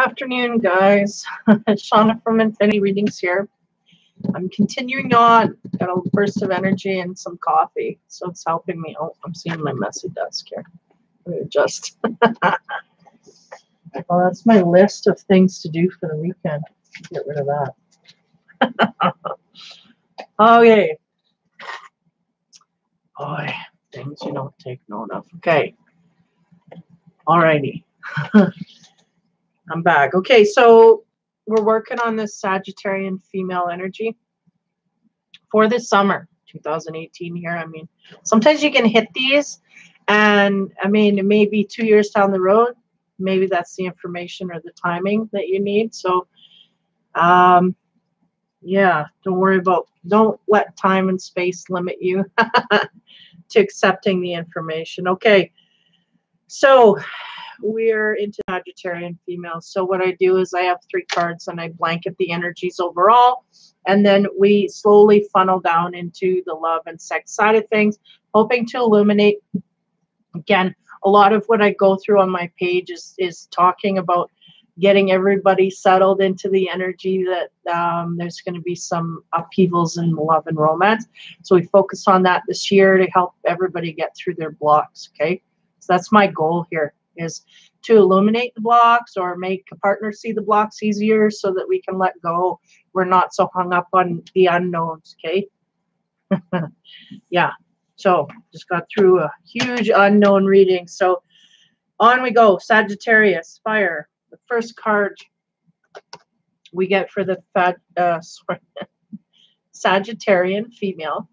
Afternoon, guys. Shauna from Infinity Readings here. I'm continuing on. Got a burst of energy and some coffee, so it's helping me. Oh, I'm seeing my messy desk here. Let me adjust. Well, that's my list of things to do for the weekend. Get rid of that. Okay. Boy, things you don't take note of. Okay. Alrighty. I'm back. Okay, so we're working on this Sagittarian female energy for this summer, 2018 here. I mean, sometimes you can hit these, and I mean, it may be 2 years down the road. Maybe that's the information or the timing that you need. So, yeah, don't let time and space limit you to accepting the information. Okay, so we're into Sagittarian females. So what I do is I have 3 cards and I blanket the energies overall, and then we slowly funnel down into the love and sex side of things, hoping to illuminate. Again, a lot of what I go through on my page is talking about getting everybody settled into the energy that there's going to be some upheavals in love and romance. So we focus on that this year to help everybody get through their blocks. Okay, so that's my goal here, is to illuminate the blocks or make a partner see the blocks easier so that we can let go. We're not so hung up on the unknowns, okay? Yeah, so just got through a huge unknown reading. So on we go. Sagittarius, fire. The first card we get for the Sagittarian female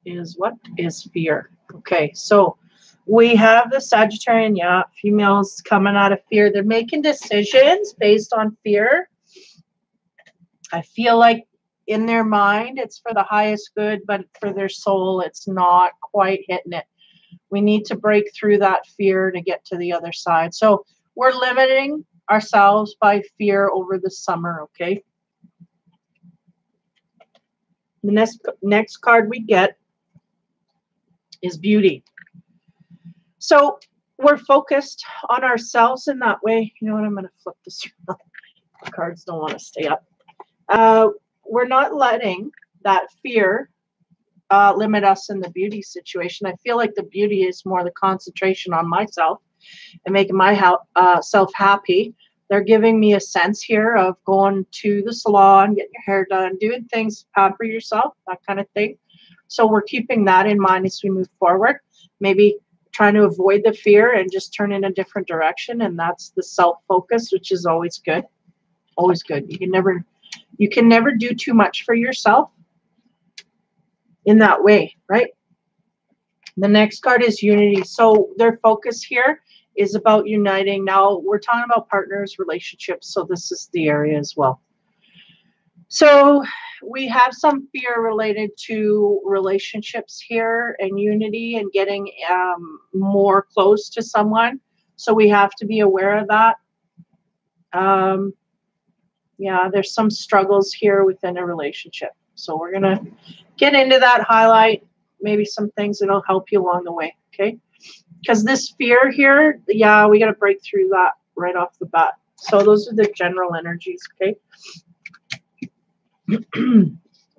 is what? Is fear. Okay, so we have the Sagittarian, females coming out of fear. They're making decisions based on fear. I feel like in their mind, it's for the highest good, but for their soul, it's not quite hitting it. We need to break through that fear to get to the other side. So we're limiting ourselves by fear over the summer, okay? The next card we get is beauty. So we're focused on ourselves in that way. You know what? I'm going to flip this around. The cards don't want to stay up. We're not letting that fear limit us in the beauty situation. I feel like the beauty is more the concentration on myself and making my self happy. They're giving me a sense here of going to the salon, getting your hair done, doing things, pamper yourself, that kind of thing. So we're keeping that in mind as we move forward. Maybe trying to avoid the fear and just turn in a different direction, and that's the self-focus, which is always good. Always good. You can never do too much for yourself in that way, right? The next card is unity. So their focus here is about uniting. Now we're talking about partners, relationships, so this is the area as well. So we have some fear related to relationships here and unity and getting more close to someone. So we have to be aware of that. Yeah, there's some struggles here within a relationship. So we're going to get into that, highlight maybe some things that'll help you along the way, okay? Because this fear here, yeah, we got to break through that right off the bat. So those are the general energies, okay?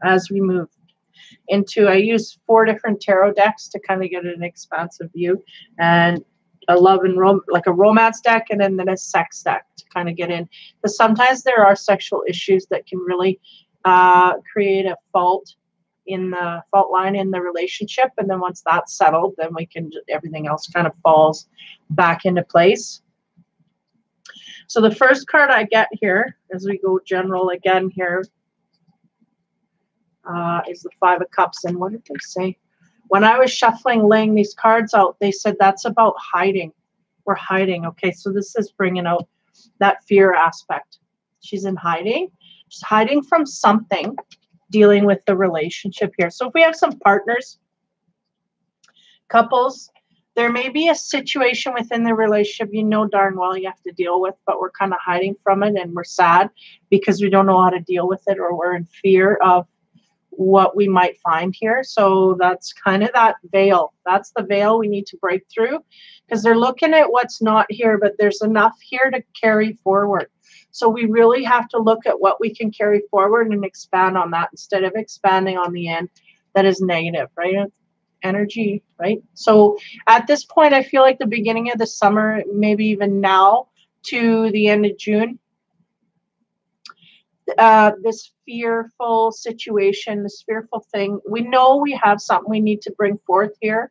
As we move into, I use 4 different tarot decks to kind of get an expansive view, and a love and like a romance deck, and then a sex deck to kind of get in. Because sometimes there are sexual issues that can really create a fault line in the relationship, and then once that's settled, then we can everything else kind of falls back into place. So the first card I get here, as we go general again here, is the 5 of Cups. And what did they say? When I was laying these cards out, they said that's about hiding. We're hiding. Okay, so this is bringing out that fear aspect. She's in hiding. She's hiding from something, dealing with the relationship here. So if we have some partners, couples, there may be a situation within the relationship you know darn well you have to deal with, but we're kind of hiding from it, and we're sad because we don't know how to deal with it, or we're in fear of what we might find here. So that's kind of that veil. That's the veil we need to break through, because they're looking at what's not here, but there's enough here to carry forward. So we really have to look at what we can carry forward and expand on that instead of expanding on the end that is negative, right? Energy, right? So at this point, I feel like the beginning of the summer, maybe even now to the end of June, this fearful situation, this fearful thing, we know we have something we need to bring forth here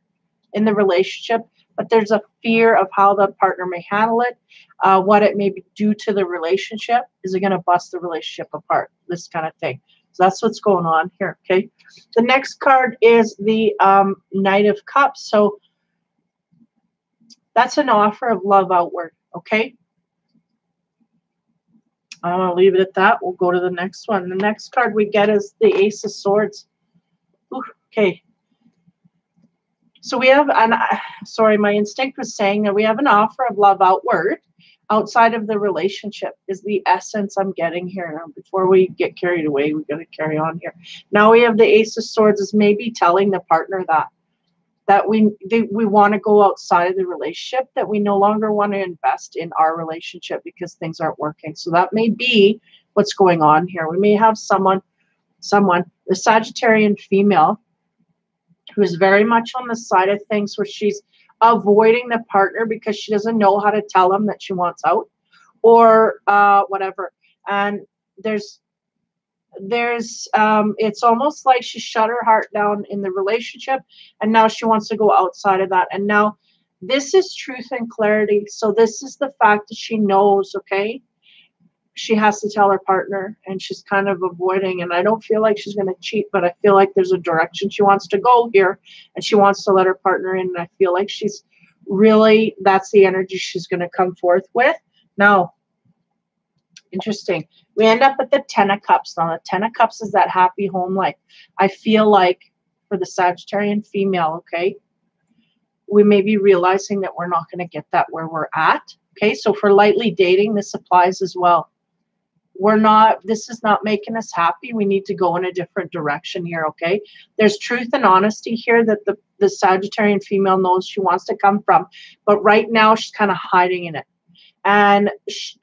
in the relationship, but there's a fear of how the partner may handle it, what it may do to the relationship. Is it going to bust the relationship apart? This kind of thing. So that's what's going on here, okay? The next card is the Knight of Cups. So that's an offer of love outward, okay? I'm going to leave it at that. We'll go to the next one. The next card we get is the Ace of Swords. Ooh, okay. So we have, sorry, my instinct was saying that we have an offer of love outward, outside of the relationship is the essence I'm getting here. Now, before we get carried away, we've got to carry on here. Now we have the Ace of Swords is maybe telling the partner that we want to go outside of the relationship, that we no longer want to invest in our relationship because things aren't working. So that may be what's going on here. We may have someone, the Sagittarian female, who is very much on the side of things where she's avoiding the partner because she doesn't know how to tell them that she wants out, or whatever. And there's it's almost like she shut her heart down in the relationship, and now she wants to go outside of that. And now this is truth and clarity. So this is the fact that she knows, okay, she has to tell her partner, and she's kind of avoiding. And I don't feel like she's going to cheat, but I feel like there's a direction she wants to go here, and she wants to let her partner in. And I feel like she's really, that's the energy she's going to come forth with. Now, interesting. We end up at the Ten of Cups. Now, the Ten of Cups is that happy home life. I feel like for the Sagittarian female, okay, we may be realizing that we're not going to get that where we're at. Okay, so for lightly dating, this applies as well. This is not making us happy. We need to go in a different direction here, okay? There's truth and honesty here that the Sagittarian female knows she wants to come from, but right now she's kind of hiding in it. And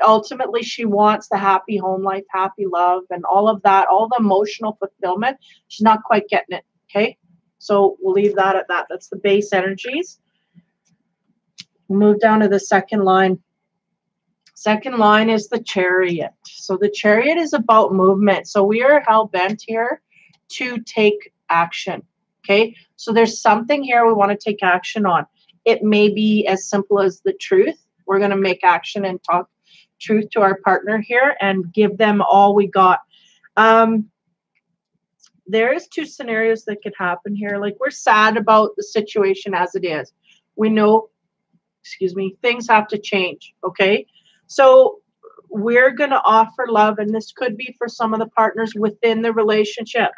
ultimately, she wants the happy home life, happy love, and all of that, all the emotional fulfillment. She's not quite getting it, okay? So we'll leave that at that. That's the base energies. We'll move down to the second line. Second line is the Chariot. So the Chariot is about movement. So we are hell-bent here to take action, okay? So there's something here we want to take action on. It may be as simple as the truth. We're going to make action and talk truth to our partner here and give them all we got. There's two scenarios that could happen here. Like, we're sad about the situation as it is. We know, excuse me, things have to change, okay? So we're going to offer love, and this could be for some of the partners within the relationship.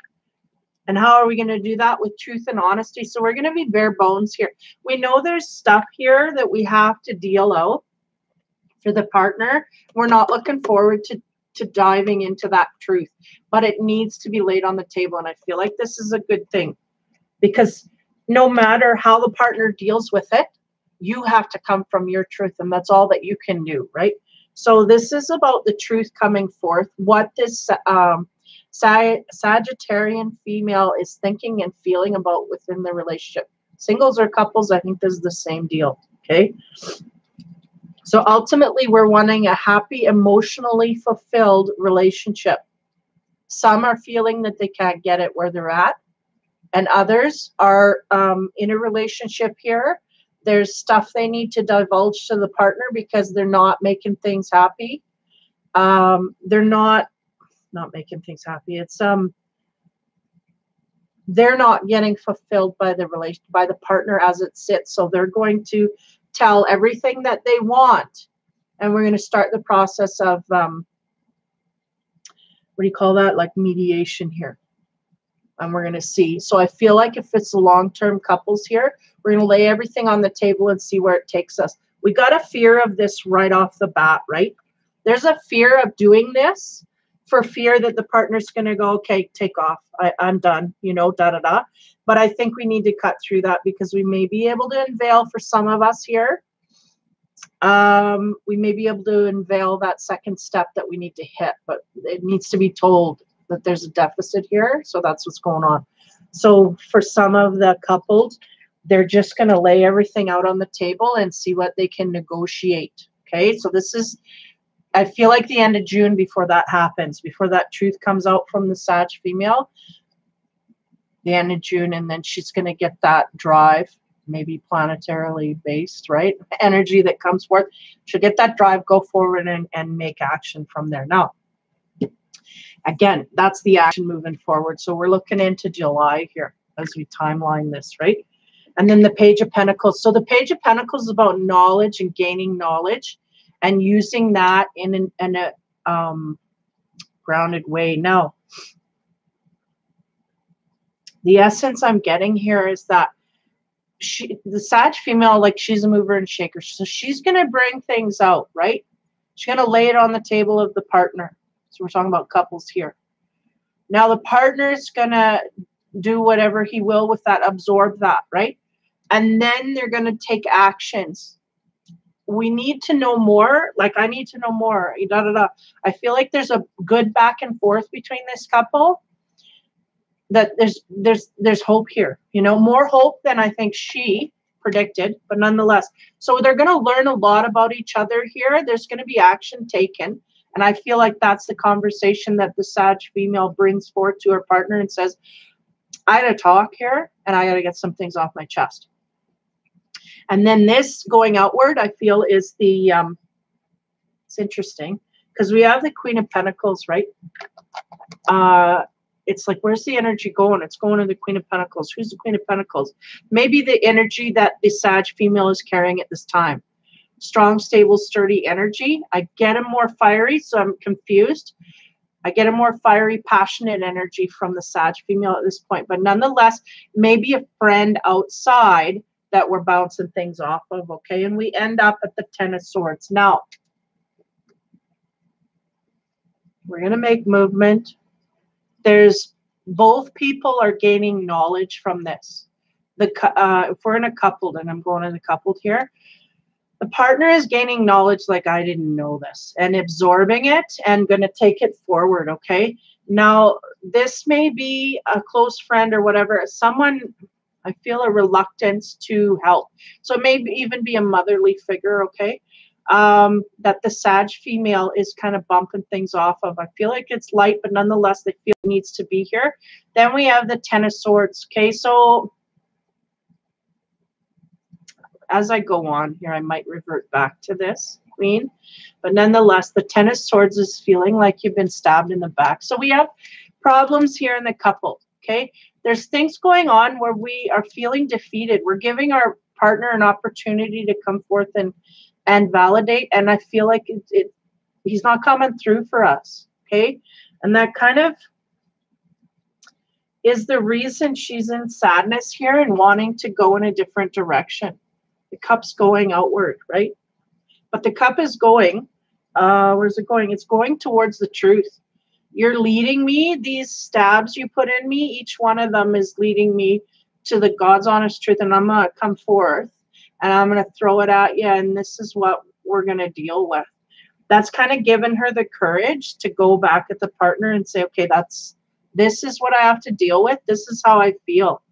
And how are we going to do that? With truth and honesty. So we're going to be bare bones here. We know there's stuff here that we have to deal out for the partner. We're not looking forward to diving into that truth, but it needs to be laid on the table. And I feel like this is a good thing, because no matter how the partner deals with it, you have to come from your truth, and that's all that you can do, right? So this is about the truth coming forth, what this Sagittarian female is thinking and feeling about within the relationship. Singles or couples, I think this is the same deal, okay? So ultimately, we're wanting a happy, emotionally fulfilled relationship. Some are feeling that they can't get it where they're at, and others are in a relationship here. There's stuff they need to divulge to the partner because they're not making things happy. They're not making things happy. It's they're not getting fulfilled by the partner as it sits. So they're going to tell everything that they want, and we're going to start the process of what do you call that? Like mediation here. And we're going to see. So I feel like if it's long-term couples here, we're going to lay everything on the table and see where it takes us. We got a fear of this right off the bat, right? There's a fear of doing this for fear that the partner's going to go, okay, take off. I'm done, you know, da, da, da. But I think we need to cut through that because we may be able to unveil for some of us here. We may be able to unveil that second step that we need to hit, but it needs to be told that there's a deficit here. So that's what's going on. So for some of the couples, they're just going to lay everything out on the table and see what they can negotiate. Okay, so this is, I feel like the end of June before that happens, before that truth comes out from the Sag female, the end of June, and then she's going to get that drive, maybe planetarily based, right? Energy that comes forth. She'll get that drive, go forward and make action from there. Now, again, that's the action moving forward. So we're looking into July here as we timeline this, right? And then the Page of Pentacles. So the Page of Pentacles is about knowledge and gaining knowledge and using that in a grounded way. Now, the essence I'm getting here is that the Sag female, like, she's a mover and shaker. So she's going to bring things out, right? She's going to lay it on the table of the partner. So we're talking about couples here. Now the partner's going to do whatever he will with that, absorb that, right? And then they're going to take actions. We need to know more. Like, I need to know more. Da, da, da. I feel like there's a good back and forth between this couple. That there's hope here. You know, more hope than I think she predicted, but nonetheless. So they're going to learn a lot about each other here. There's going to be action taken. And I feel like that's the conversation that the Sag female brings forward to her partner and says, I got to talk here and I got to get some things off my chest. And then this going outward, I feel, is the, it's interesting because we have the Queen of Pentacles, right? It's like, where's the energy going? It's going to the Queen of Pentacles. Who's the Queen of Pentacles? Maybe the energy that the Sag female is carrying at this time. Strong, stable, sturdy energy. I get a more fiery, so I'm confused. I get a more fiery, passionate energy from the Sag female at this point. But nonetheless, maybe a friend outside that we're bouncing things off of, okay? And we end up at the Ten of Swords. Now, we're going to make movement. There's, both people are gaining knowledge from this. If we're in a coupled, and I'm going in the coupled here, the partner is gaining knowledge like, I didn't know this, and absorbing it and going to take it forward, okay? Now, this may be a close friend or whatever, someone, I feel a reluctance to help. So it may even be a motherly figure, okay? That the Sag female is kind of bumping things off of. I feel like it's light, but nonetheless, they feel it needs to be here. Then we have the Ten of Swords, okay? So as I go on here, I might revert back to this, Queen. But nonetheless, the Ten of Swords is feeling like you've been stabbed in the back. So we have problems here in the couple, okay? There's things going on where we are feeling defeated. We're giving our partner an opportunity to come forth and validate. And I feel like he's not coming through for us, okay? And that kind of is the reason she's in sadness here and wanting to go in a different direction. The cup's going outward, right? But the cup is going, where's it going? It's going towards the truth. You're leading me, these stabs you put in me, each one of them is leading me to the God's honest truth, and I'm going to come forth and I'm going to throw it at you, and this is what we're going to deal with. That's kind of given her the courage to go back at the partner and say, okay, this is what I have to deal with. This is how I feel.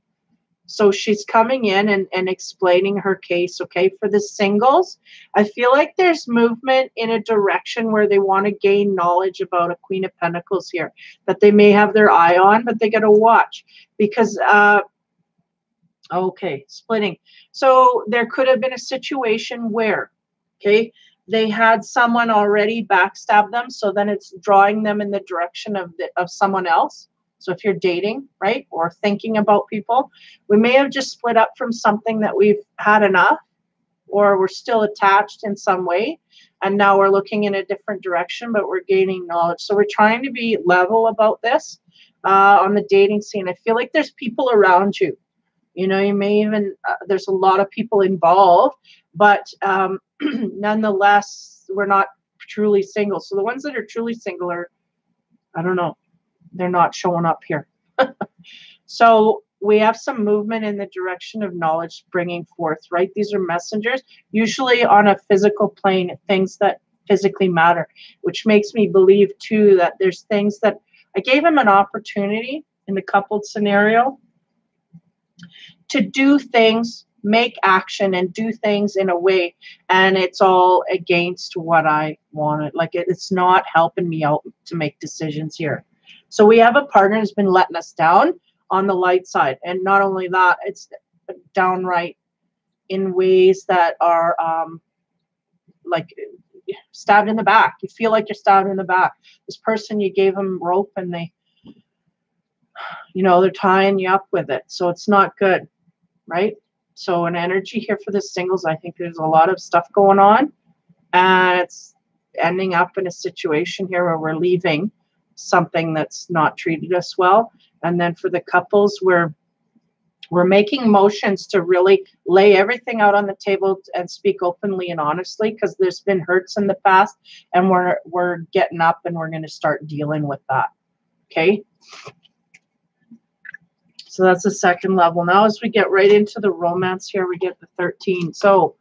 So she's coming in and explaining her case, okay? For the singles, I feel like there's movement in a direction where they want to gain knowledge about a Queen of Pentacles here that they may have their eye on, but they got to watch because, okay, splitting. So there could have been a situation where, okay, they had someone already backstab them, so then it's drawing them in the direction of someone else. So if you're dating, right, or thinking about people, we may have just split up from something that we've had enough, or we're still attached in some way, and now we're looking in a different direction, but we're gaining knowledge. So we're trying to be level about this on the dating scene. I feel like there's people around you. You know, you may even, there's a lot of people involved, but nonetheless, we're not truly single. So the ones that are truly single are I don't know. They're not showing up here. So we have some movement in the direction of knowledge bringing forth, right? These are messengers, usually on a physical plane, things that physically matter, which makes me believe too that there's things that I gave him an opportunity in the coupled scenario to do things, make action and do things in a way, and it's all against what I wanted. Like it's not helping me out to make decisions here. So we have a partner who's been letting us down on the light side. And not only that, it's downright in ways that are like stabbed in the back. You feel like you're stabbed in the back. This person, you gave them rope and they, you know, they're tying you up with it. So it's not good, right? So an energy here for the singles, I think there's a lot of stuff going on. And it's ending up in a situation here where we're leaving something that's not treated us well. And then for the couples, we're making motions to really lay everything out on the table and speak openly and honestly, because there's been hurts in the past, and we're getting up and we're going to start dealing with that. Okay. So that's the second level. Now, as we get right into the romance here, we get the 13. So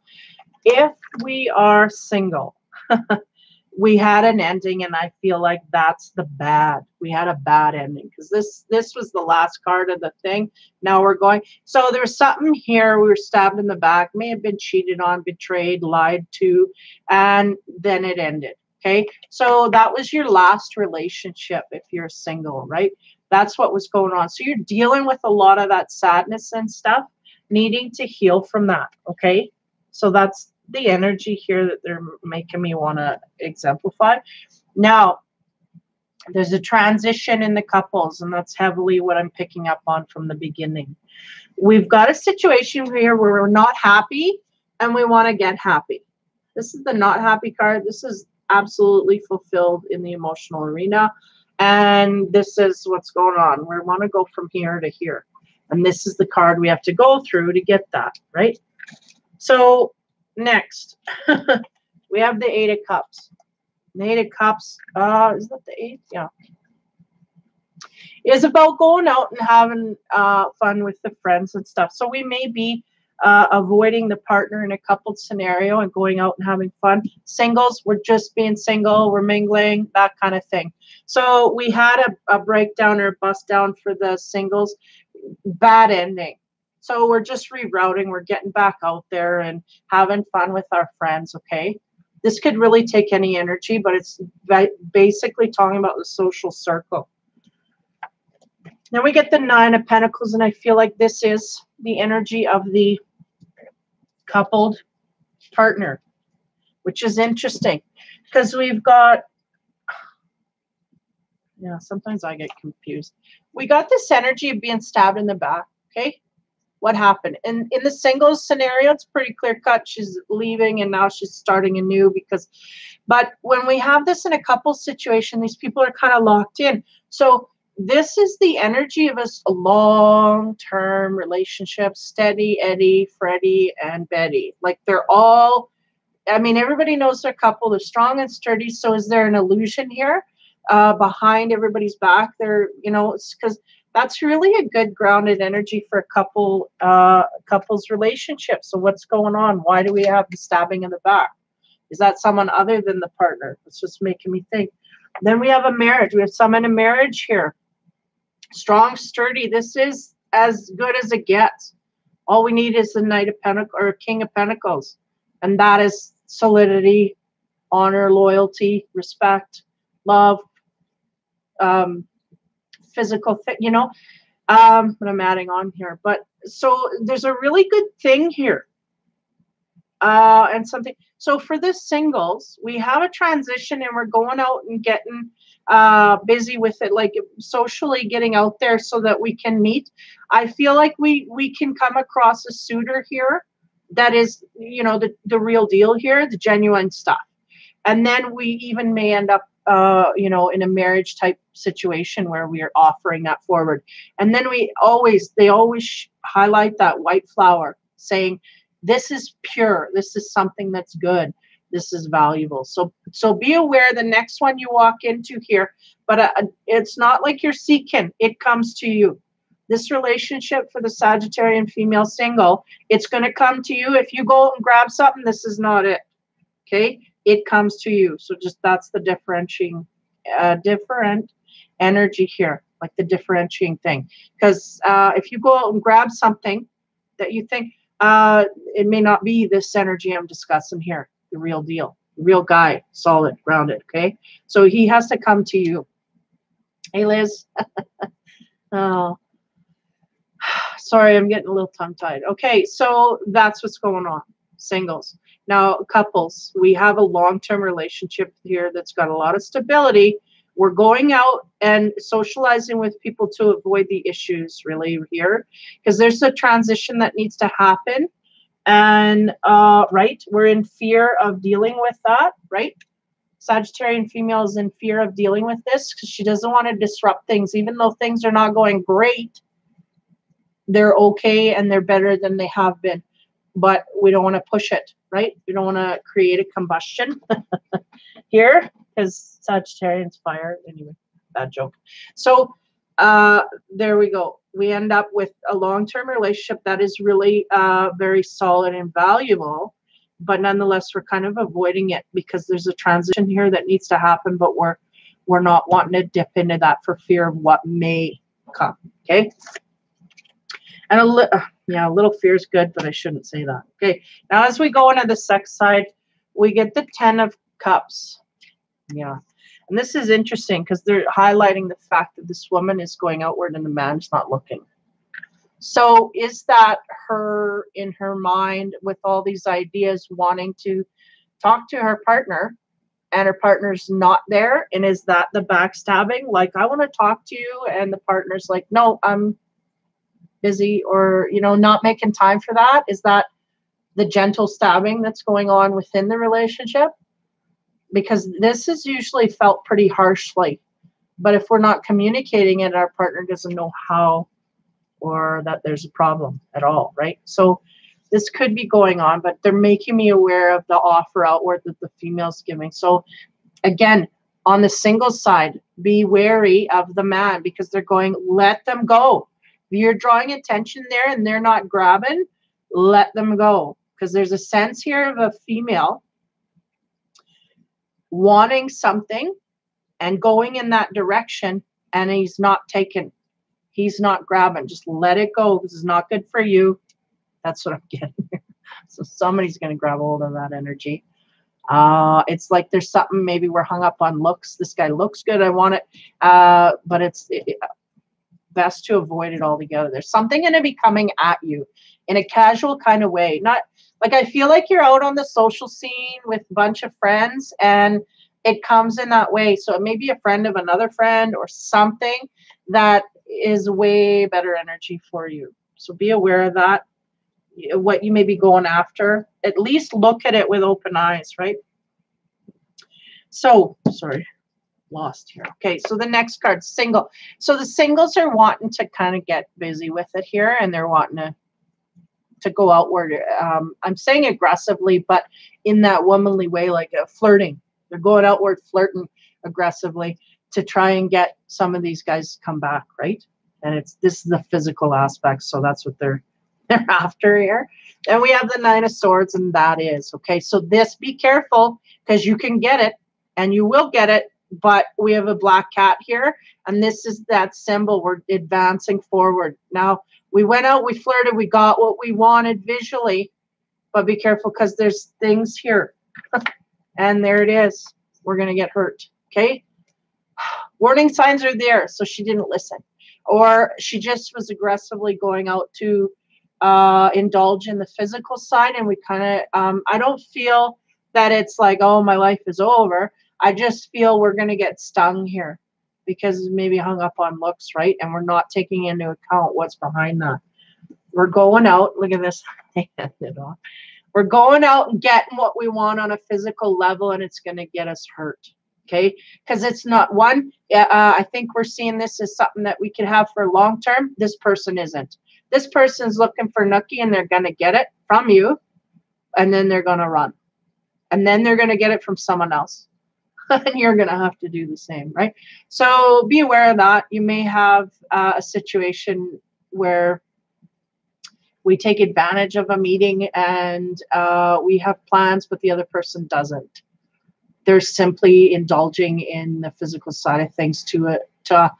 if we are single, we had an ending, and I feel like that's the bad. We had a bad ending because this was the last card of the thing. Now we're going. So there's something here. We were stabbed in the back, may have been cheated on, betrayed, lied to, and then it ended. Okay. So that was your last relationship if you're single, right? That's what was going on. So you're dealing with a lot of that sadness and stuff, needing to heal from that. Okay. So that's the energy here that they're making me want to exemplify. Now, there's a transition in the couples, and that's heavily what I'm picking up on from the beginning. We've got a situation here where we're not happy and we want to get happy. This is the not happy card. This is absolutely fulfilled in the emotional arena. And this is what's going on. We want to go from here to here. And this is the card we have to go through to get that, right? So next, we have the 8 of Cups. The 8 of Cups, is that the 8? Yeah. Is about going out and having fun with the friends and stuff. So we may be avoiding the partner in a coupled scenario and going out and having fun. Singles, we're just being single, we're mingling, that kind of thing. So we had a breakdown or a bust down for the singles. Bad ending. So we're just rerouting. We're getting back out there and having fun with our friends, okay? This could really take any energy, but it's basically talking about the social circle. Then we get the 9 of Pentacles, and I feel like this is the energy of the coupled partner, which is interesting because we've got, yeah, sometimes I get confused. We got this energy of being stabbed in the back, okay? What happened? And in the singles scenario, it's pretty clear cut. She's leaving and now she's starting anew but when we have this in a couple situation, these people are kind of locked in. So this is the energy of a long-term relationship, Steady, Eddie, Freddie, and Betty. Like they're all, I mean, everybody knows their couple. They're strong and sturdy. So is there an illusion here behind everybody's back? They're, you know, it's because that's really a good grounded energy for a couple's relationship. So what's going on? Why do we have the stabbing in the back? Is that someone other than the partner? It's just making me think. Then we have a marriage. We have someone in a marriage here. Strong, sturdy. This is as good as it gets. All we need is the Knight of Pentacles or King of Pentacles. And that is solidity, honor, loyalty, respect, love, physical thing, you know, but I'm adding on here. But so there's a really good thing here. And something. So for the singles, we have a transition and we're going out and getting busy with it, like socially getting out there so that we can meet. I feel like we can come across a suitor here that is, you know, the real deal here, the genuine stuff. And then we even may end up you know, in a marriage type situation where we are offering that forward. And then they always highlight that white flower saying, this is pure. This is something that's good. This is valuable. So be aware the next one you walk into here, but it's not like you're seeking. It comes to you. This relationship for the Sagittarian female single, it's going to come to you. If you go and grab something, this is not it. Okay? It comes to you. So just that's the different energy here, like the differentiating thing. Because if you go out and grab something that you think, it may not be this energy I'm discussing here, the real deal, the real guy, solid, grounded, okay? So he has to come to you. Hey, Liz. Oh, sorry, I'm getting a little tongue-tied. Okay, so that's what's going on. Singles. Now, couples, we have a long-term relationship here that's got a lot of stability. We're going out and socializing with people to avoid the issues really here, because there's a transition that needs to happen. And, right, we're in fear of dealing with that, right? Sagittarian female is in fear of dealing with this because she doesn't want to disrupt things. Even though things are not going great, they're okay and they're better than they have been. But we don't want to push it, right? We don't want to create a combustion here because Sagittarian's fire. Anyway, bad joke. So there we go. We end up with a long-term relationship that is really very solid and valuable, but nonetheless, we're kind of avoiding it because there's a transition here that needs to happen, but we're not wanting to dip into that for fear of what may come, okay? And a little fear is good, but I shouldn't say that. Okay, now as we go into the sex side, we get the 10 of Cups. Yeah, and this is interesting because they're highlighting the fact that this woman is going outward and the man's not looking. So is that her in her mind with all these ideas wanting to talk to her partner and her partner's not there? And is that the backstabbing? Like, I want to talk to you, and the partner's like, no, I'm busy, or, you know, not making time for that? Is that the gentle stabbing that's going on within the relationship? Because this is usually felt pretty harshly. But if we're not communicating it, our partner doesn't know how, or that there's a problem at all, right? So this could be going on, but they're making me aware of the offer outward that the female's giving. So again, on the single side, be wary of the man because they're going, let them go. If you're drawing attention there and they're not grabbing, let them go. Because there's a sense here of a female wanting something and going in that direction, and he's not taking, he's not grabbing. Just let it go. This is not good for you. That's what I'm getting here. So somebody's going to grab hold of that energy. It's like there's something, maybe we're hung up on looks. This guy looks good. I want it. But it's best to avoid it altogether. There's something going to be coming at you in a casual kind of way. Not like, I feel like you're out on the social scene with a bunch of friends and it comes in that way. So it may be a friend of another friend or something that is way better energy for you. So be aware of that. What you may be going after, at least look at it with open eyes, right? So, sorry, lost here. Okay, so the next card, single. So the singles are wanting to kind of get busy with it here, and they're wanting to go outward. I'm saying aggressively, but in that womanly way, like flirting. They're going outward, flirting aggressively to try and get some of these guys to come back, right? And this is the physical aspect, so that's what they're after here. And we have the 9 of Swords, and that is okay. So this, be careful, because you can get it and you will get it. But we have a black cat here, and this is that symbol. We're advancing forward. Now, we went out, we flirted, we got what we wanted visually, but be careful because there's things here. And there it is. We're going to get hurt. Okay. Warning signs are there. So she didn't listen, or she just was aggressively going out to indulge in the physical side. And we kind of, I don't feel that it's like, oh, my life is over. I just feel we're going to get stung here because maybe hung up on looks, right? And we're not taking into account what's behind that. We're going out. Look at this. We're going out and getting what we want on a physical level, and it's going to get us hurt. Okay? Because it's not one. I think we're seeing this as something that we can have for long term. This person isn't. This person's looking for nookie, and they're going to get it from you, and then they're going to run. And then they're going to get it from someone else. And you're going to have to do the same, right? So be aware of that. You may have a situation where we take advantage of a meeting and we have plans, but the other person doesn't. They're simply indulging in the physical side of things to a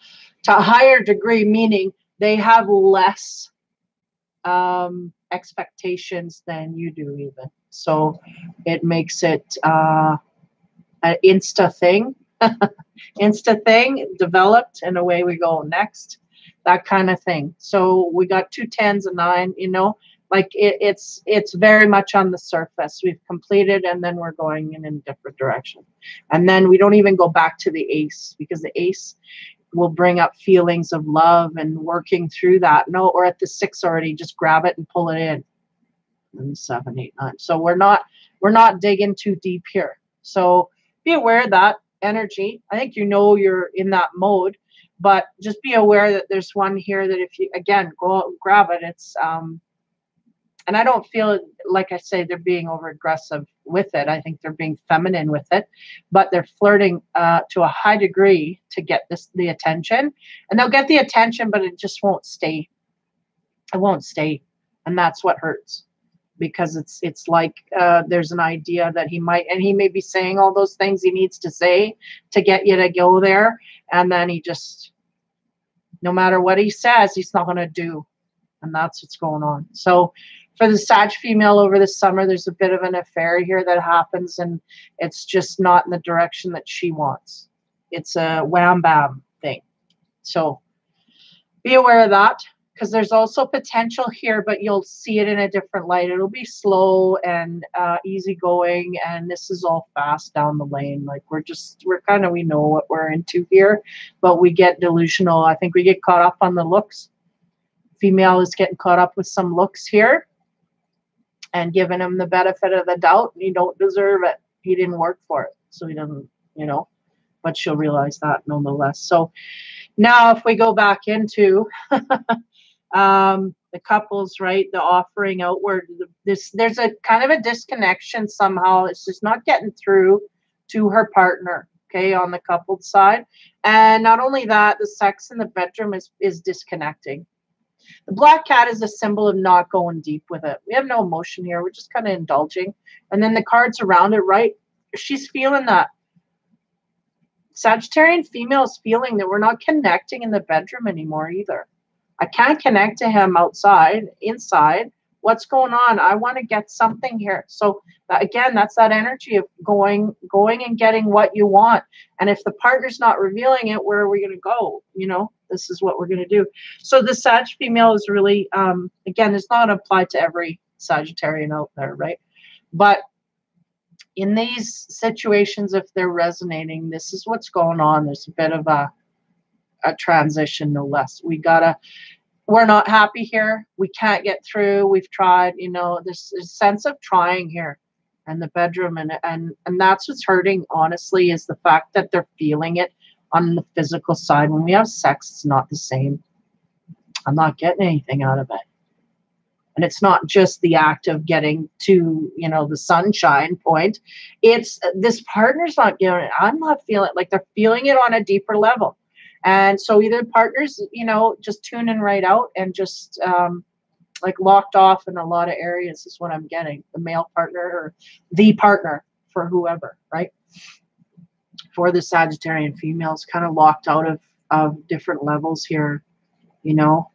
higher degree, meaning they have less expectations than you do even. So it makes it an insta thing, developed, and away we go next, that kind of thing. So we got 2 10s and 9, you know, like it's very much on the surface. We've completed, and then we're going in a different direction. And then we don't even go back to the ace, because the ace will bring up feelings of love and working through that. No, or at the 6 already, just grab it and pull it in. And 7, 8, 9. So we're not digging too deep here. So be aware of that energy. I think you know you're in that mode, but just be aware that there's one here that if you, again, go out and grab it, it's, and I don't feel, like I say, they're being over aggressive with it. I think they're being feminine with it, but they're flirting to a high degree to get the attention, and they'll get the attention, but it just won't stay. It won't stay. And that's what hurts. Because it's like there's an idea that he may be saying all those things he needs to say to get you to go there, and then he just, no matter what he says, he's not going to do, and that's what's going on. So for the Sag female over the summer, there's a bit of an affair here that happens, and it's just not in the direction that she wants. It's a wham bam thing. So be aware of that. Because there's also potential here, but you'll see it in a different light. It'll be slow and easygoing, and this is all fast down the lane. Like we know what we're into here, but we get delusional. I think we get caught up on the looks. Female is getting caught up with some looks here and giving him the benefit of the doubt. You don't deserve it. He didn't work for it, so he doesn't, you know, but she'll realize that nonetheless. So now if we go back into the couples, right, the offering outward, there's a kind of a disconnection somehow. It's just not getting through to her partner, okay, on the coupled side. And not only that, the sex in the bedroom is disconnecting. The black cat is a symbol of not going deep with it. We have no emotion here. We're just kind of indulging. And then the cards around it, right, she's feeling that. Sagittarian female is feeling that we're not connecting in the bedroom anymore either. I can't connect to him outside, inside. What's going on? I want to get something here. So again, that's that energy of going and getting what you want. And if the partner's not revealing it, where are we going to go? You know, this is what we're going to do. So the Sag female is really, again, it's not applied to every Sagittarian out there, right? But in these situations, if they're resonating, this is what's going on. There's a bit of a transition, no less. We're not happy here. We can't get through. We've tried, you know, there's a sense of trying here in the bedroom. And that's what's hurting, honestly, is the fact that they're feeling it on the physical side. When we have sex, it's not the same. I'm not getting anything out of it. And it's not just the act of getting to, you know, the sunshine point. It's this partner's not giving it. I'm not feeling it. Like they're feeling it on a deeper level. And so either partners, you know, just tuning right out and just like locked off in a lot of areas is what I'm getting. The male partner or the partner for whoever, right? For the Sagittarian females, kind of locked out of different levels here, you know.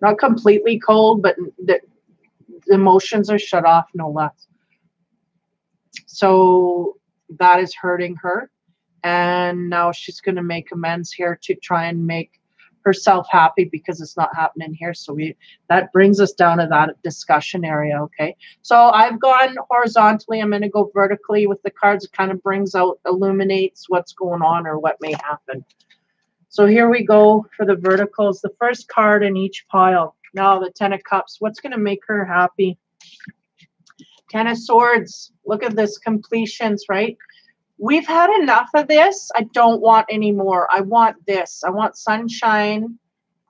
Not completely cold, but the emotions are shut off, no less. So that is hurting her. And now she's going to make amends here to try and make herself happy because it's not happening here. So that brings us down to that discussion area, okay? So I've gone horizontally. I'm going to go vertically with the cards. It kind of brings out, illuminates what's going on or what may happen. So here we go for the verticals. The first card in each pile. Now the 10 of Cups. What's going to make her happy? 10 of Swords. Look at this, completions, right? We've had enough of this. I don't want any more. I want this. I want sunshine,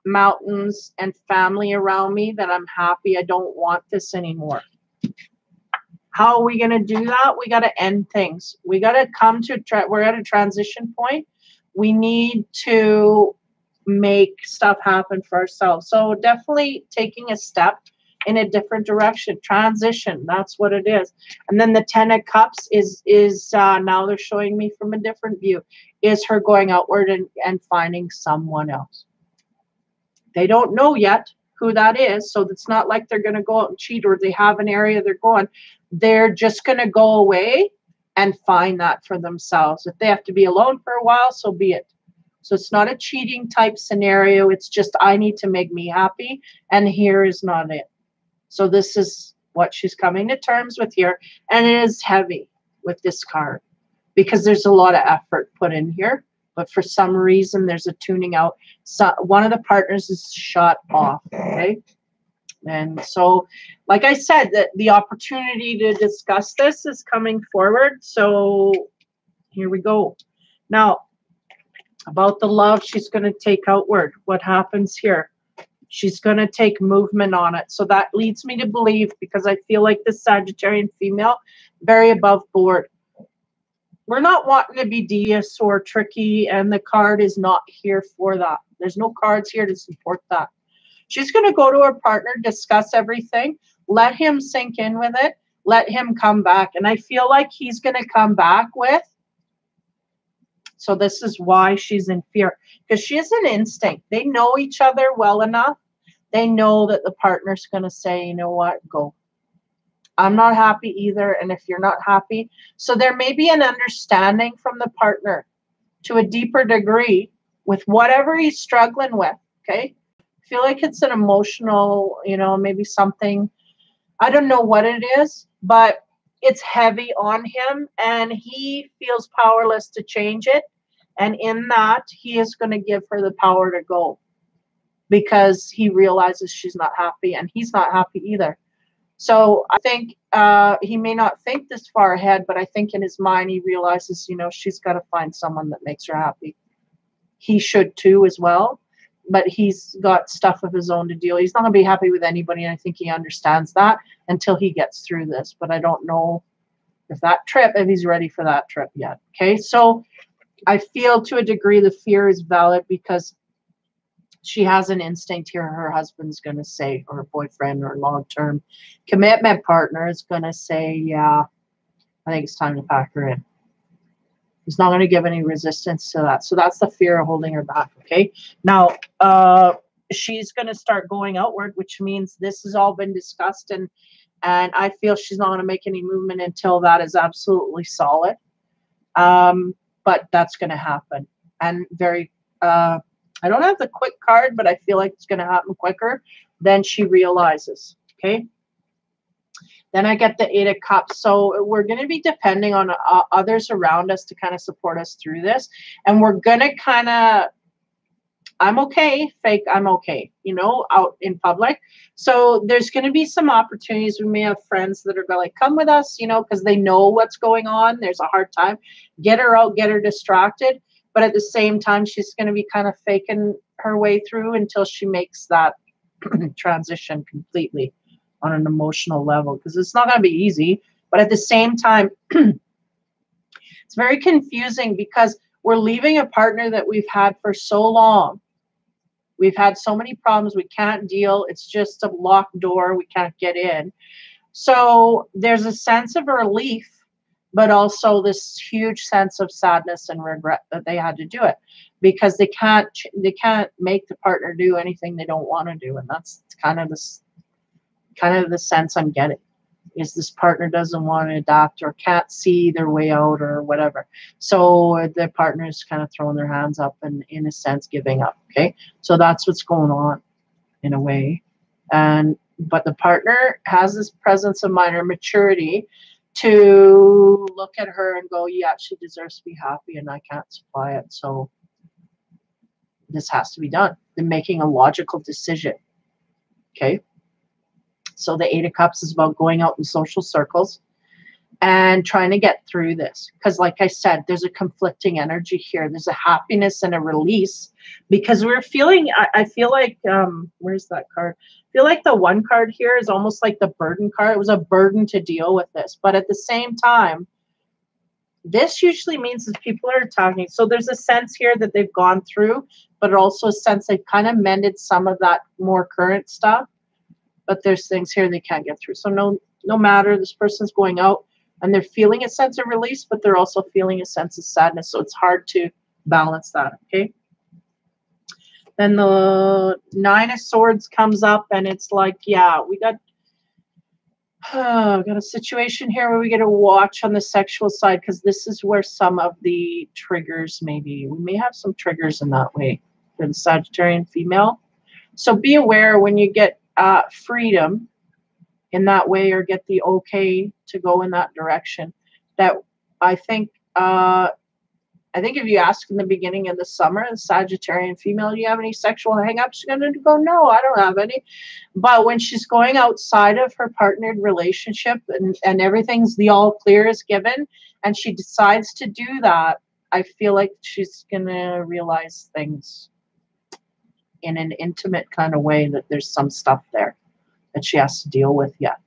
mountains, and family around me that I'm happy. I don't want this anymore. How are we going to do that? We got to end things. We got to come to, we're at a transition point. We need to make stuff happen for ourselves. So definitely taking a step in a different direction. Transition, that's what it is. And then the 10 of Cups is now they're showing me from a different view, is her going outward and finding someone else. They don't know yet who that is, so it's not like they're going to go out and cheat or they have an area they're going. They're just going to go away and find that for themselves. If they have to be alone for a while, so be it. So it's not a cheating type scenario. It's just, I need to make me happy, and here is not it. So this is what she's coming to terms with here, and it is heavy with this card because there's a lot of effort put in here, but for some reason there's a tuning out. So one of the partners is shut off, okay? And so, like I said, that the opportunity to discuss this is coming forward. So here we go. Now, about the love she's going to take outward. What happens here? She's going to take movement on it. So that leads me to believe, because I feel like this Sagittarian female, very above board. We're not wanting to be devious or tricky, and the card is not here for that. There's no cards here to support that. She's going to go to her partner, discuss everything, let him sink in with it, let him come back. And I feel like he's going to come back with, so this is why she's in fear, because she has an instinct. They know each other well enough. They know that the partner's going to say, you know what, go. I'm not happy either, and if you're not happy. So there may be an understanding from the partner to a deeper degree with whatever he's struggling with, okay? I feel like it's an emotional, you know, maybe something, I don't know what it is, but it's heavy on him, and he feels powerless to change it. And in that, he is going to give her the power to go because he realizes she's not happy, and he's not happy either. So I think he may not think this far ahead, but I think in his mind, he realizes, you know, she's got to find someone that makes her happy. He should too as well, but he's got stuff of his own to deal. He's not going to be happy with anybody, and I think he understands that until he gets through this. But I don't know if he's ready for that trip yet. Okay, so I feel to a degree the fear is valid because she has an instinct here. Her husband's going to say, or her boyfriend or long-term commitment partner is going to say, yeah, I think it's time to pack her in. He's not going to give any resistance to that. So that's the fear of holding her back, okay? Now, she's going to start going outward, which means this has all been discussed, and I feel she's not going to make any movement until that is absolutely solid. But that's going to happen. And very, I don't have the quick card, but I feel like it's going to happen quicker than she realizes, okay? Then I get the 8 of Cups. So we're going to be depending on others around us to kind of support us through this. And we're going to kind of, I'm okay, fake I'm okay, you know, out in public. So there's going to be some opportunities. We may have friends that are going to like, come with us, you know, because they know what's going on. There's a hard time. Get her out, get her distracted. But at the same time, she's going to be kind of faking her way through until she makes that transition completely on an emotional level, because it's not going to be easy. But at the same time, it's very confusing because we're leaving a partner that we've had for so long. We've had so many problems. We can't deal. It's just a locked door. We can't get in. So there's a sense of relief, but also this huge sense of sadness and regret that they had to do it because they can't make the partner do anything they don't want to do. And that's kind of the sense I'm getting, is this partner doesn't want to adapt or can't see their way out or whatever. So the partner is kind of throwing their hands up and in a sense giving up. Okay. So that's what's going on in a way. But the partner has this presence of mind or maturity to look at her and go, yeah, she deserves to be happy and I can't supply it. So this has to be done. They're making a logical decision. Okay. So the 8 of Cups is about going out in social circles and trying to get through this. Because like I said, there's a conflicting energy here. There's a happiness and a release because we're feeling, I feel like, where's that card? feel like the one card here is almost like the burden card. It was a burden to deal with this. But at the same time, this usually means that people are talking. So there's a sense here that they've gone through, but also a sense they've kind of mended some of that more current stuff. But there's things here they can't get through. So no matter, this person's going out and they're feeling a sense of release, but they're also feeling a sense of sadness. So it's hard to balance that, okay? Then the Nine of Swords comes up and it's like, yeah, we got a situation here where we get to watch on the sexual side, because this is where some of the triggers maybe. We may have some triggers in that way for the Sagittarian female. So be aware when you get freedom in that way, or get the okay to go in that direction. That I think if you ask in the beginning of the summer, the Sagittarian female, do you have any sexual hang-ups? She's going to go, no, I don't have any. But when she's going outside of her partnered relationship and everything's the all clear is given, and she decides to do that, I feel like she's going to realize things in an intimate kind of way, that there's some stuff there that she has to deal with yet.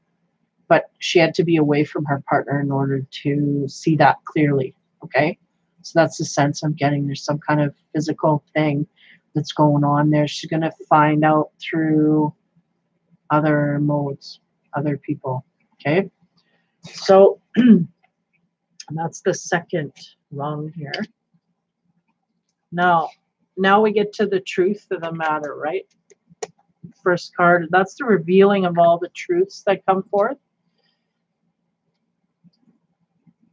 But she had to be away from her partner in order to see that clearly, okay? So that's the sense I'm getting. There's some kind of physical thing that's going on there. She's going to find out through other modes, other people, okay? So that's the second rung here. Now we get to the truth of the matter, right? First card, that's the revealing of all the truths that come forth.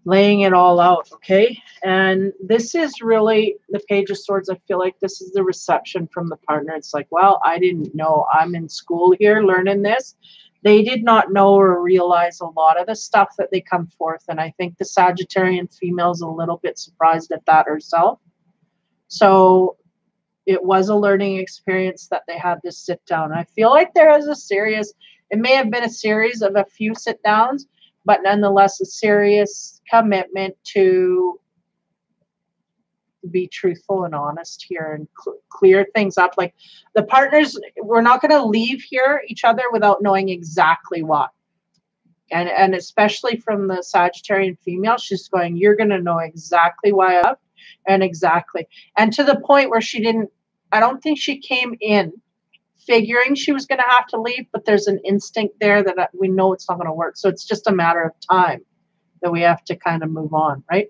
Laying it all out, okay? And this is really the Page of Swords. I feel like this is the reception from the partner. It's like, well, I didn't know. I'm in school here learning this. They did not know or realize a lot of the stuff that they come forth. And I think the Sagittarian female is a little bit surprised at that herself. So it was a learning experience that they had to sit down. I feel like there is a serious, it may have been a series of a few sit downs, but nonetheless a serious commitment to be truthful and honest here and clear things up. Like the partners, we're not going to leave here each other without knowing exactly what. And especially from the Sagittarian female, she's going, you're going to know exactly why I left, and exactly. And to the point where she didn't, I don't think she came in figuring she was going to have to leave, but there's an instinct there that we know it's not going to work. So it's just a matter of time that we have to kind of move on, right?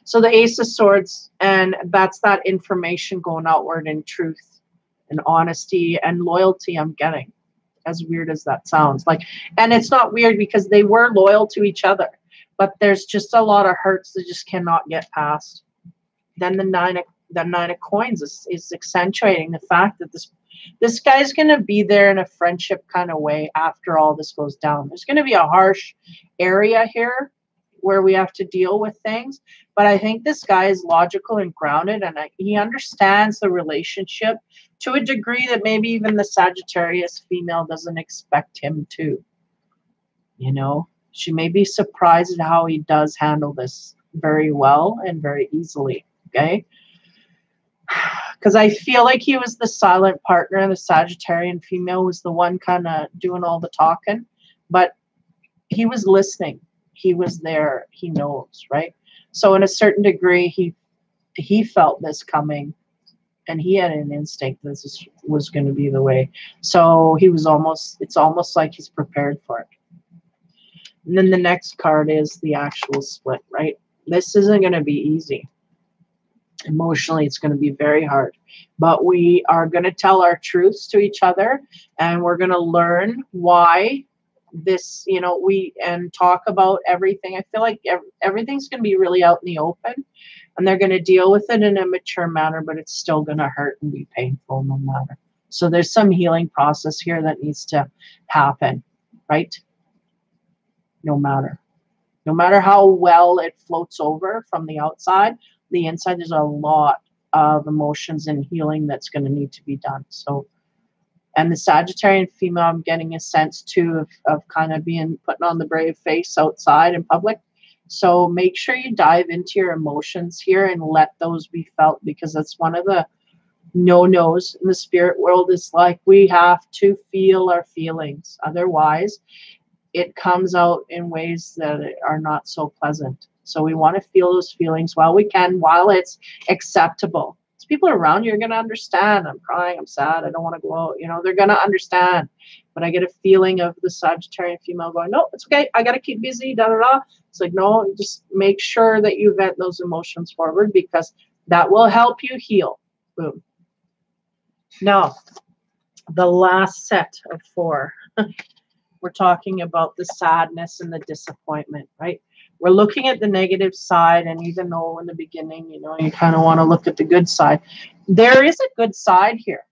So the Ace of Swords, and that's that information going outward in truth and honesty and loyalty I'm getting, as weird as that sounds. Like, and it's not weird because they were loyal to each other, but there's just a lot of hurts that just cannot get past. Then the Nine of Coins is accentuating the fact that this guy's going to be there in a friendship kind of way after all this goes down. There's going to be a harsh area here where we have to deal with things, but I think this guy is logical and grounded, and he understands the relationship to a degree that maybe even the Sagittarius female doesn't expect him to. You know, she may be surprised at how he does handle this very well and very easily, okay? Because I feel like he was the silent partner, and the Sagittarian female was the one kind of doing all the talking, but he was listening. He was there. He knows, right? So in a certain degree, he felt this coming, and he had an instinct this was going to be the way. So he was it's almost like he's prepared for it. And then the next card is the actual split, right? This isn't going to be easy. Emotionally, it's going to be very hard, but we are going to tell our truths to each other, and we're going to learn why this, you know, and talk about everything. I feel like everything's going to be really out in the open, and they're going to deal with it in a mature manner, but it's still going to hurt and be painful no matter. So there's some healing process here that needs to happen, right? No matter how well it floats over from the outside, the inside, there's a lot of emotions and healing that's going to need to be done. So, and the Sagittarian female, I'm getting a sense too of kind of putting on the brave face outside in public. So make sure you dive into your emotions here and let those be felt, because that's one of the no-nos in the spirit world is like we have to feel our feelings. Otherwise, it comes out in ways that are not so pleasant. So we want to feel those feelings while we can, while it's acceptable. It's people around you are going to understand. I'm crying, I'm sad, I don't want to go out. You know, they're going to understand. But I get a feeling of the Sagittarian female going, no, it's okay. I got to keep busy, da, da, da. It's like, no, just make sure that you vent those emotions forward because that will help you heal. Boom. Now, the last set of 4. We're talking about the sadness and the disappointment, right? We're looking at the negative side, and even though in the beginning, you know, you kind of want to look at the good side, there is a good side here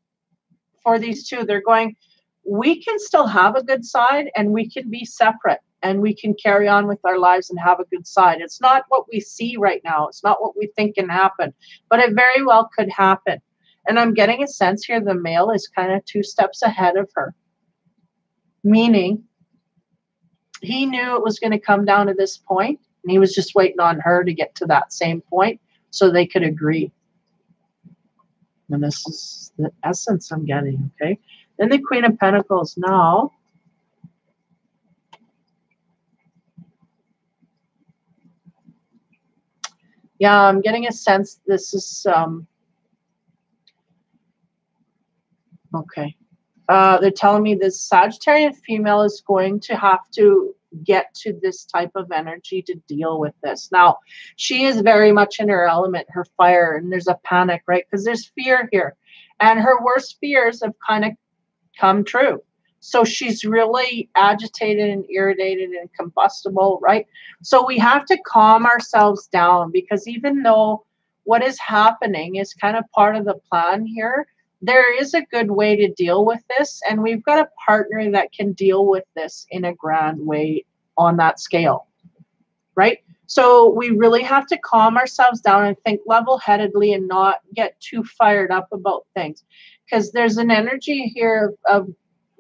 for these two. They're going, we can still have a good side, and we can be separate, and we can carry on with our lives and have a good side. It's not what we see right now. It's not what we think can happen, but it very well could happen. And I'm getting a sense here the male is kind of 2 steps ahead of her. Meaning, he knew it was going to come down to this point, and he was just waiting on her to get to that same point so they could agree. And this is the essence I'm getting, okay? Then the Queen of Pentacles now. Yeah, I'm getting a sense this is, okay. They're telling me this Sagittarian female is going to have to get to this type of energy to deal with this. Now, she is very much in her element, her fire, and there's a panic, right? Because there's fear here. And her worst fears have kind of come true. So she's really agitated and irritated and combustible, right? So we have to calm ourselves down because even though what is happening is kind of part of the plan here, there is a good way to deal with this, and we've got a partner that can deal with this in a grand way on that scale, right? So we really have to calm ourselves down and think level-headedly and not get too fired up about things, because there's an energy here of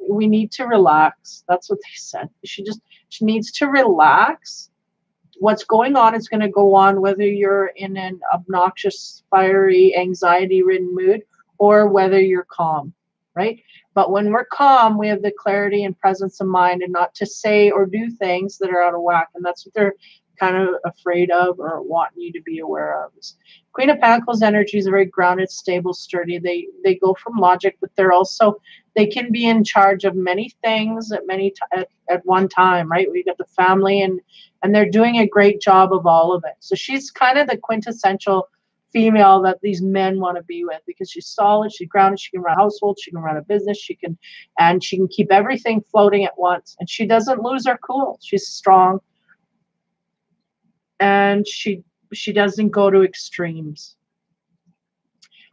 we need to relax. That's what they said. She needs to relax. What's going on is going to go on whether you're in an obnoxious, fiery, anxiety-ridden mood or whether you're calm, right? But when we're calm, we have the clarity and presence of mind and not to say or do things that are out of whack. And that's what they're kind of afraid of or wanting you to be aware of. Queen of Pentacles energy is very grounded, stable, sturdy. They go from logic, but they can be in charge of many things at one time, right? We got the family and they're doing a great job of all of it. So she's kind of the quintessential female that these men want to be with because she's solid, she's grounded, she can run a household, she can run a business, she can keep everything floating at once. And she doesn't lose her cool. She's strong. And she doesn't go to extremes.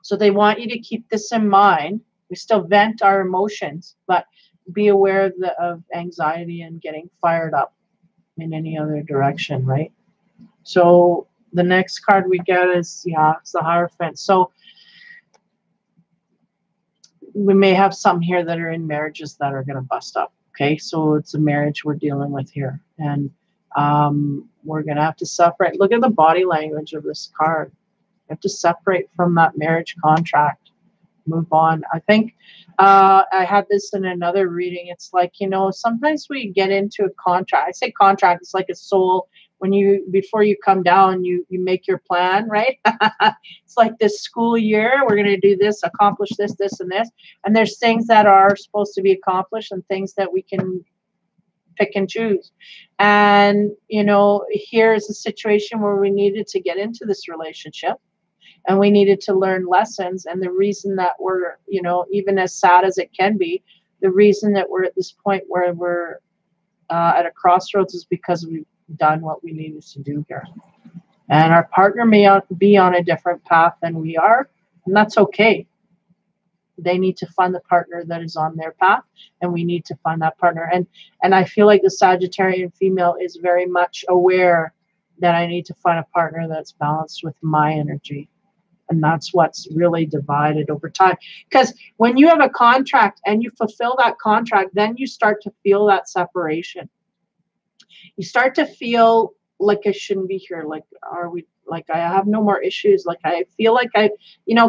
So they want you to keep this in mind. We still vent our emotions, but be aware of anxiety and getting fired up in any other direction, right? So the next card we get is, it's the Hierophant. So we may have some here that are in marriages that are going to bust up. Okay, so it's a marriage we're dealing with here. And we're going to have to separate. Look at the body language of this card. You have to separate from that marriage contract. Move on. I think I had this in another reading. It's like, sometimes we get into a contract. I say contract, it's like a soul. Before you come down, you make your plan, right? It's like this school year, we're going to do this, accomplish this, this, and this. And there's things that are supposed to be accomplished and things that we can pick and choose. And, here's a situation where we needed to get into this relationship and we needed to learn lessons. And the reason that we're, even as sad as it can be, the reason that we're at this point where we're at a crossroads is because we've done what we needed to do here. And our partner may be on a different path than we are, and that's okay. They need to find the partner that is on their path, and we need to find that partner. And I feel like the Sagittarian female is very much aware that I need to find a partner that's balanced with my energy. And that's what's really divided over time. Because when you have a contract and you fulfill that contract, then you start to feel that separation. You start to feel like I shouldn't be here. Like, Like I have no more issues. Like I feel like I,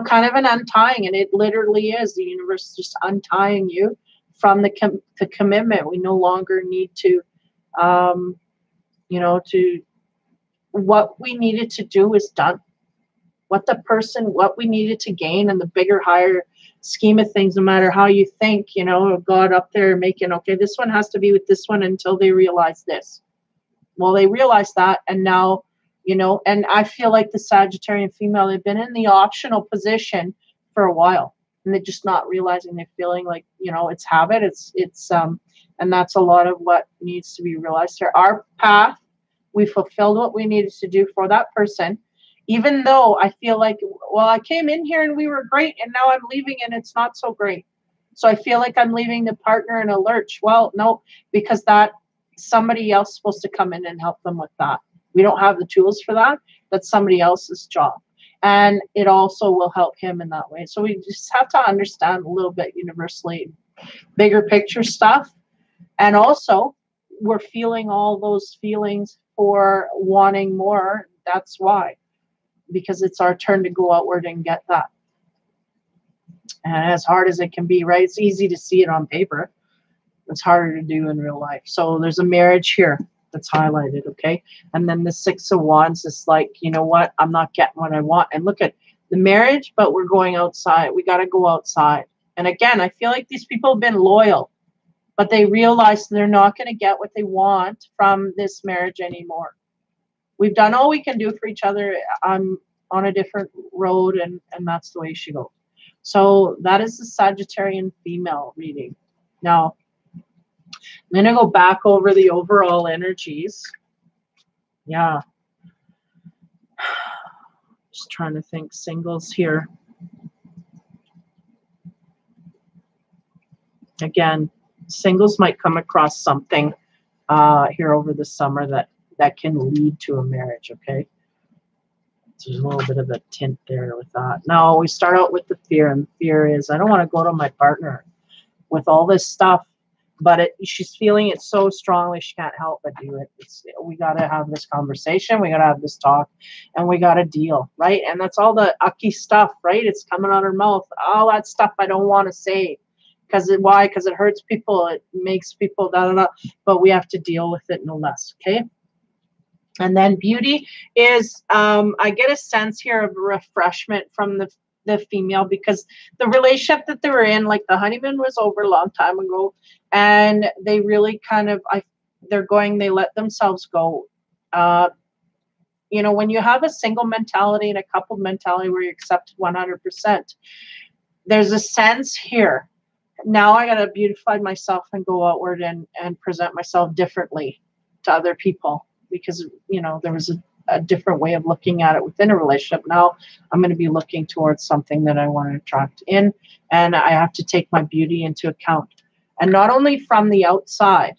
kind of an untying, and it literally is the universe just untying you from the commitment. We no longer need to, to what we needed to do is done. What we needed to gain in the bigger, higher scheme of things, no matter how you think, God up there making, okay, this one has to be with this one until they realize this. Well, they realize that, and now, and I feel like the Sagittarian female, they've been in the optional position for a while, and they're just not realizing, they're feeling like, it's habit. And that's a lot of what needs to be realized here. Our path, we fulfilled what we needed to do for that person. Even though I feel like, well, I came in here and we were great, and now I'm leaving and it's not so great. So I feel like I'm leaving the partner in a lurch. Well, no, because somebody else is supposed to come in and help them with that. We don't have the tools for that. That's somebody else's job. And it also will help him in that way. So we just have to understand a little bit universally bigger picture stuff. And also, we're feeling all those feelings for wanting more. That's why. Because it's our turn to go outward and get that. And as hard as it can be, right? It's easy to see it on paper. It's harder to do in real life. So there's a marriage here that's highlighted, okay? And then the 6 of Wands is like, you know what? I'm not getting what I want. And look at the marriage, but we're going outside. We got to go outside. And again, I feel like these people have been loyal, but they realize they're not going to get what they want from this marriage anymore. We've done all we can do for each other. I'm on a different road, and that's the way she goes. So that is the Sagittarian female reading. Now, I'm going to go back over the overall energies. Yeah. Just trying to think singles here. Again, singles might come across something here over the summer that can lead to a marriage, okay? So there's a little bit of a tint there with that. Now, we start out with the fear, and the fear is, I don't want to go to my partner with all this stuff, but she's feeling it so strongly, she can't help but do it. We got to have this conversation, we got to have this talk, and we got to deal, right? And that's all the ucky stuff, right? It's coming out her mouth. All that stuff I don't want to say. Why? Because it hurts people, it makes people da-da-da, but we have to deal with it no less, okay? And then beauty is, I get a sense here of refreshment from the female, because the relationship that they were in, like the honeymoon was over a long time ago, and they really kind of, they let themselves go. When you have a single mentality and a coupled mentality where you accept 100%, there's a sense here. Now I got to beautify myself and go outward and present myself differently to other people, because, there was a different way of looking at it within a relationship. Now I'm going to be looking towards something that I want to attract in, and I have to take my beauty into account. And not only from the outside,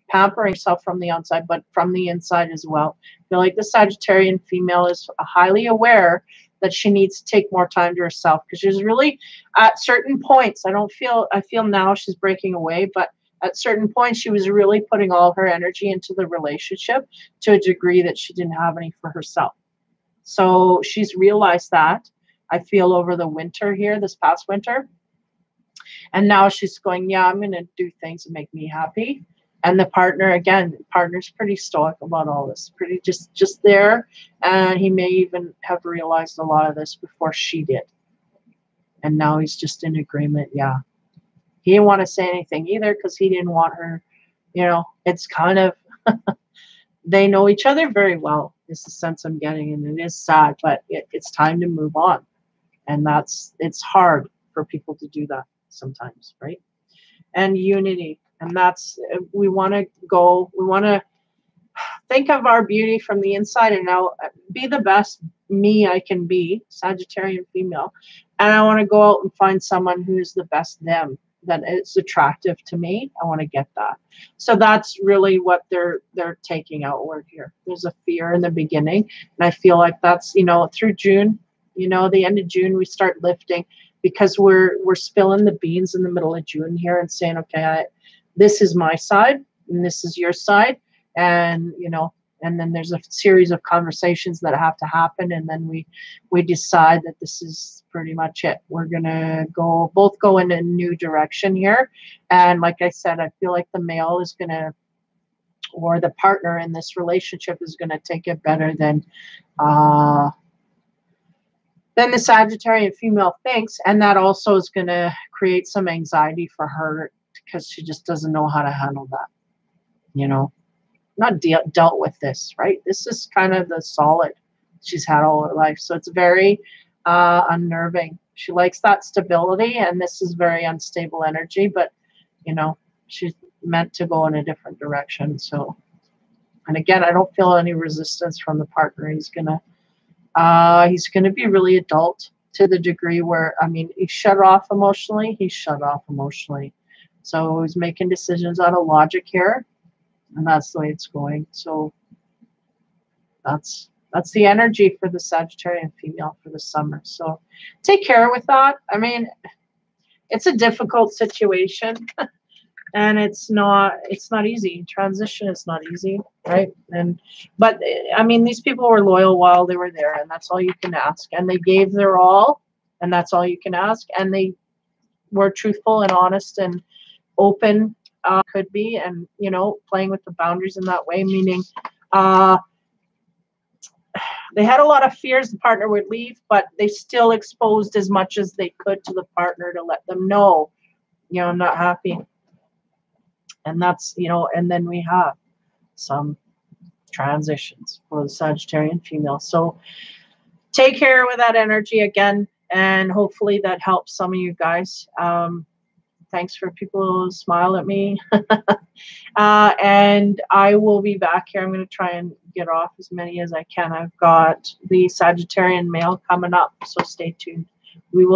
pampering yourself from the outside, but from the inside as well. I feel like the Sagittarian female is highly aware that she needs to take more time to herself, because she's really at certain points, I feel now she's breaking away, but at certain points she was really putting all her energy into the relationship to a degree that she didn't have any for herself. So she's realized that, I feel, over the winter here, this past winter. And now she's going, yeah, I'm going to do things that make me happy. And the partner's pretty stoic about all this, pretty just there. And he may even have realized a lot of this before she did. And now he's just in agreement. Yeah. He didn't want to say anything either, because he didn't want her, it's kind of, they know each other very well, is the sense I'm getting. And it is sad, but it's time to move on. And it's hard for people to do that sometimes, right? And unity. And that's, we want to think of our beauty from the inside and out, be the best me I can be, Sagittarian female. And I want to go out and find someone who's the best them, that is attractive to me. I want to get that. So that's really what they're taking outward here. There's a fear in the beginning. And I feel like that's, through June, the end of June, we start lifting, because we're spilling the beans in the middle of June here and saying, okay, this is my side and this is your side. And, And then there's a series of conversations that have to happen, and then we decide that this is pretty much it. We're gonna both go in a new direction here. And like I said, I feel like the male is gonna, or the partner in this relationship is gonna take it better than the Sagittarian female thinks, and that also is gonna create some anxiety for her because she just doesn't know how to handle that, you know. Not dealt with this, right? This is kind of the solid she's had all her life. So it's very unnerving. She likes that stability, and this is very unstable energy, but, you know, she's meant to go in a different direction. So, and again, I don't feel any resistance from the partner. He's gonna be really adult to the degree where, I mean, he's shut off emotionally. So he's making decisions out of logic here. And that's the way it's going. So that's the energy for the Sagittarian female for the summer. So take care with that. I mean, it's a difficult situation, and it's not easy. Transition is not easy, right? But I mean, these people were loyal while they were there, and that's all you can ask. And they gave their all, and that's all you can ask. And they were truthful and honest and open. Could be, and, you know, playing with the boundaries in that way, meaning they had a lot of fears the partner would leave, but they still exposed as much as they could to the partner to let them know, you know, I'm not happy. And that's, you know, and then we have some transitions for the Sagittarian female. So take care with that energy again, and hopefully that helps some of you guys. Thanks for people who smile at me. And I will be back here. I'm going to try and get off as many as I can. I've got the Sagittarian male coming up, so stay tuned. We will